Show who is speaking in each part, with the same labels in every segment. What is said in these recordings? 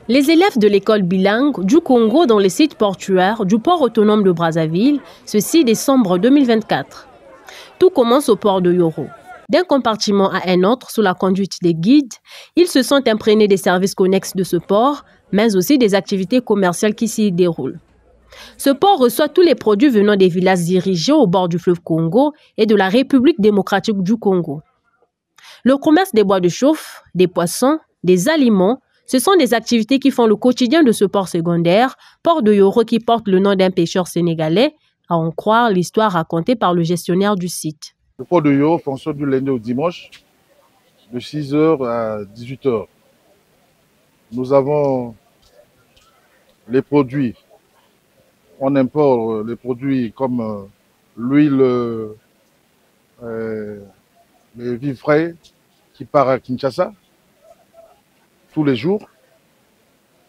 Speaker 1: Les élèves de l'école bilingue du Congo dans les sites portuaires du port autonome de Brazzaville, ce 6 décembre 2024. Tout commence au port de Yoro. D'un compartiment à un autre, sous la conduite des guides, ils se sont imprégnés des services connexes de ce port, mais aussi des activités commerciales qui s'y déroulent. Ce port reçoit tous les produits venant des villages dirigés au bord du fleuve Congo et de la République démocratique du Congo. Le commerce des bois de chauffe, des poissons, des aliments, ce sont des activités qui font le quotidien de ce port secondaire, port de Yoro qui porte le nom d'un pêcheur sénégalais, à en croire l'histoire racontée par le gestionnaire du site.
Speaker 2: Le port de Yoro fonctionne du lundi au dimanche, de 6h à 18h. Nous avons les produits. On importe les produits comme l'huile, les vivres frais qui part à Kinshasa tous les jours.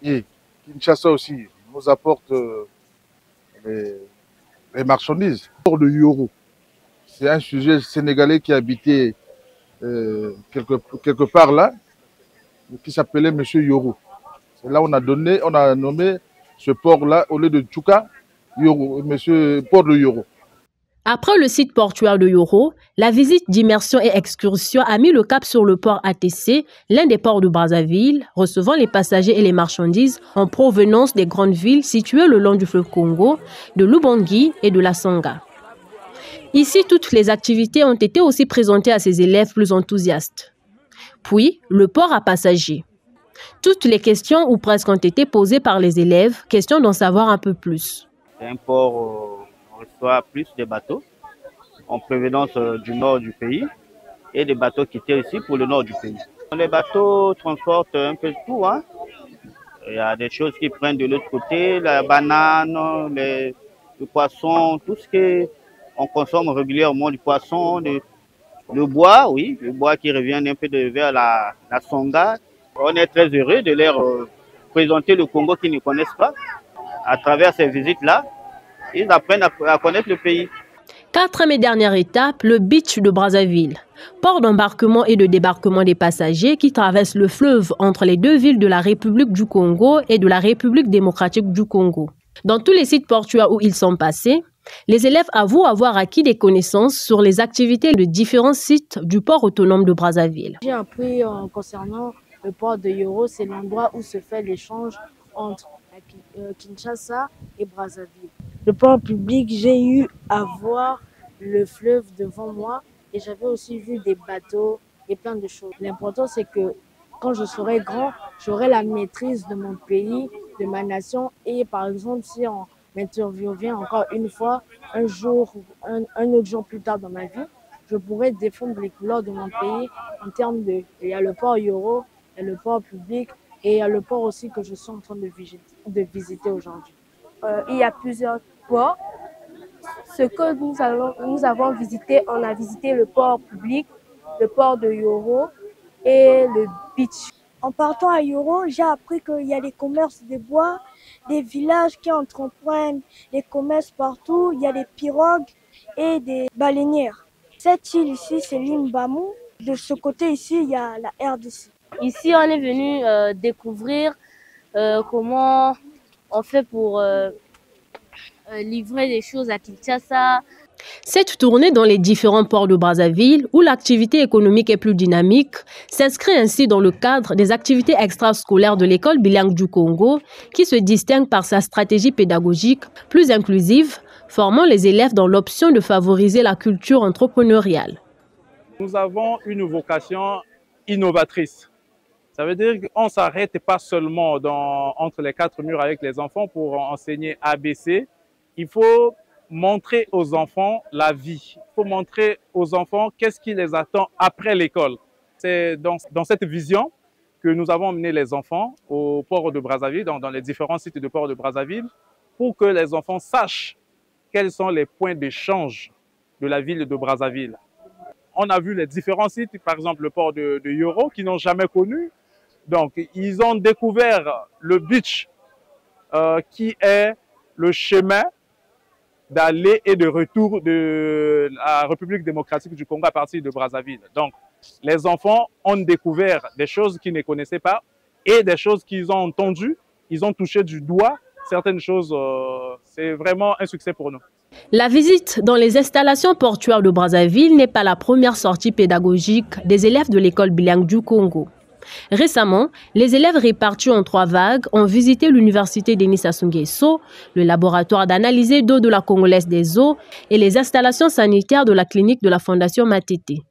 Speaker 2: Et Kinshasa aussi nous apporte les marchandises. Le port de Yoro, c'est un sujet sénégalais qui habitait quelque part là, qui s'appelait Monsieur Yoro. C'est là on a nommé ce port-là, au lieu de Tchouka, port de Yoro.
Speaker 1: Après le site portuaire de Yoro, la visite d'immersion et excursion a mis le cap sur le port ATC, l'un des ports de Brazzaville, recevant les passagers et les marchandises en provenance des grandes villes situées le long du fleuve Congo, de Lubangui et de la Sanga. Ici, toutes les activités ont été aussi présentées à ces élèves plus enthousiastes. Puis, le port à passagers. Toutes les questions ou presque ont été posées par les élèves, question d'en savoir un peu plus.
Speaker 3: C'est un port où on reçoit plus de bateaux en provenance du nord du pays et des bateaux qui étaient ici pour le nord du pays. Les bateaux transportent un peu tout. Il y a des choses qui prennent de l'autre côté, la banane, le poisson, tout ce qu'on consomme régulièrement, du poisson, le bois, oui, le bois qui revient un peu vers la Songa. On est très heureux de leur présenter le Congo qu'ils ne connaissent pas. À travers ces visites-là, ils apprennent à connaître le pays.
Speaker 1: Quatrième et dernière étape, le beach de Brazzaville. Port d'embarquement et de débarquement des passagers qui traversent le fleuve entre les deux villes de la République du Congo et de la République démocratique du Congo. Dans tous les sites portuaires où ils sont passés, les élèves avouent avoir acquis des connaissances sur les activités de différents sites du port autonome de Brazzaville.
Speaker 4: J'ai appris concernant le port de Yoro, c'est l'endroit où se fait l'échange entre Kinshasa et Brazzaville. Le port public, j'ai eu à voir le fleuve devant moi et j'avais aussi vu des bateaux et plein de choses. L'important, c'est que quand je serai grand, j'aurai la maîtrise de mon pays, de ma nation et par exemple, si on m'interviewait encore une fois, un autre jour plus tard dans ma vie, je pourrais défendre les couleurs de mon pays en termes de... Il y a le port Yoro, il y a le port public et il y a le port aussi que je suis en train de visiter aujourd'hui.
Speaker 5: Il y a plusieurs ports. Ce que nous avons visité, on a visité le port public, le port de Yoro et le beach.
Speaker 6: En partant à Yoro, j'ai appris qu'il y a des commerces de bois, des villages qui entreprennent des commerces partout. Il y a des pirogues et des baleinières. Cette île ici, c'est l'île Bamou. De ce côté ici, il y a la RDC.
Speaker 5: Ici, on est venu découvrir comment on fait pour livrer des choses à Kinshasa.
Speaker 1: Cette tournée dans les différents ports de Brazzaville, où l'activité économique est plus dynamique, s'inscrit ainsi dans le cadre des activités extrascolaires de l'école bilingue du Congo, qui se distingue par sa stratégie pédagogique plus inclusive, formant les élèves dans l'option de favoriser la culture entrepreneuriale.
Speaker 7: Nous avons une vocation innovatrice. Ça veut dire qu'on ne s'arrête pas seulement entre les quatre murs avec les enfants pour enseigner ABC. Il faut montrer aux enfants la vie. Il faut montrer aux enfants qu'est-ce qui les attend après l'école. C'est dans cette vision que nous avons emmené les enfants au port de Brazzaville, dans les différents sites de port de Brazzaville, pour que les enfants sachent quels sont les points d'échange de la ville de Brazzaville. On a vu les différents sites, par exemple le port de Yoro, qu'ils n'ont jamais connu. Donc, ils ont découvert le beach, qui est le chemin d'aller et de retour de la République démocratique du Congo à partir de Brazzaville. Donc, les enfants ont découvert des choses qu'ils ne connaissaient pas et des choses qu'ils ont entendues, ils ont touché du doigt certaines choses. C'est vraiment un succès pour nous.
Speaker 1: La visite dans les installations portuaires de Brazzaville n'est pas la première sortie pédagogique des élèves de l'école bilingue du Congo. Récemment, les élèves répartis en 3 vagues ont visité l'université Denis Sassou Nguesso, le laboratoire d'analyse d'eau de la Congolaise des eaux et les installations sanitaires de la clinique de la Fondation Matete.